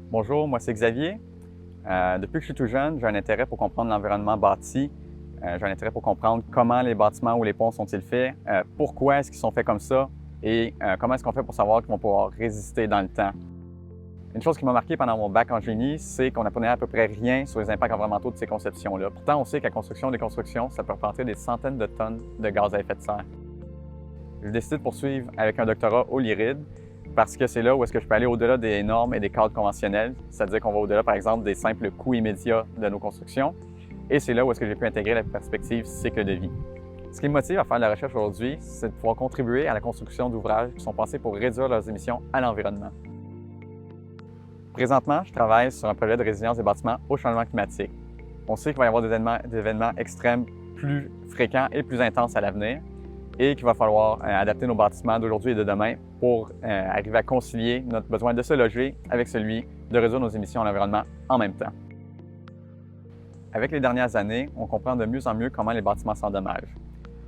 Bonjour, moi c'est Xavier. Depuis que je suis tout jeune, j'ai un intérêt pour comprendre l'environnement bâti. J'ai un intérêt pour comprendre comment les bâtiments ou les ponts sont-ils faits, pourquoi est-ce qu'ils sont faits comme ça et comment est-ce qu'on fait pour savoir qu'ils vont pouvoir résister dans le temps. Une chose qui m'a marqué pendant mon bac en génie, c'est qu'on n'apprenait à peu près rien sur les impacts environnementaux de ces conceptions-là. Pourtant, on sait que la construction des constructions, ça peut représenter des centaines de tonnes de gaz à effet de serre. J'ai décidé de poursuivre avec un doctorat au LIRID parce que c'est là où est-ce que je peux aller au-delà des normes et des cadres conventionnels, c'est-à-dire qu'on va au-delà, par exemple, des simples coûts immédiats de nos constructions, et c'est là où est-ce que j'ai pu intégrer la perspective cycle de vie. Ce qui me motive à faire de la recherche aujourd'hui, c'est de pouvoir contribuer à la construction d'ouvrages qui sont pensés pour réduire leurs émissions à l'environnement. Présentement, je travaille sur un projet de résilience des bâtiments au changement climatique. On sait qu'il va y avoir des événements extrêmes plus fréquents et plus intenses à l'avenir, et qu'il va falloir adapter nos bâtiments d'aujourd'hui et de demain pour arriver à concilier notre besoin de se loger avec celui de réduire nos émissions à l'environnement en même temps. Avec les dernières années, on comprend de mieux en mieux comment les bâtiments s'endommagent.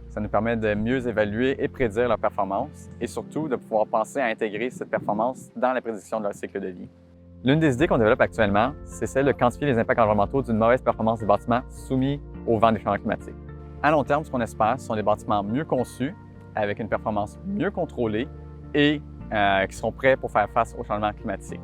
Ça nous permet de mieux évaluer et prédire leur performance et surtout de pouvoir penser à intégrer cette performance dans la prédiction de leur cycle de vie. L'une des idées qu'on développe actuellement, c'est celle de quantifier les impacts environnementaux d'une mauvaise performance des bâtiments soumis au vent des changements climatiques. À long terme, ce qu'on espère, ce sont des bâtiments mieux conçus, avec une performance mieux contrôlée et qui seront prêts pour faire face au changement climatique.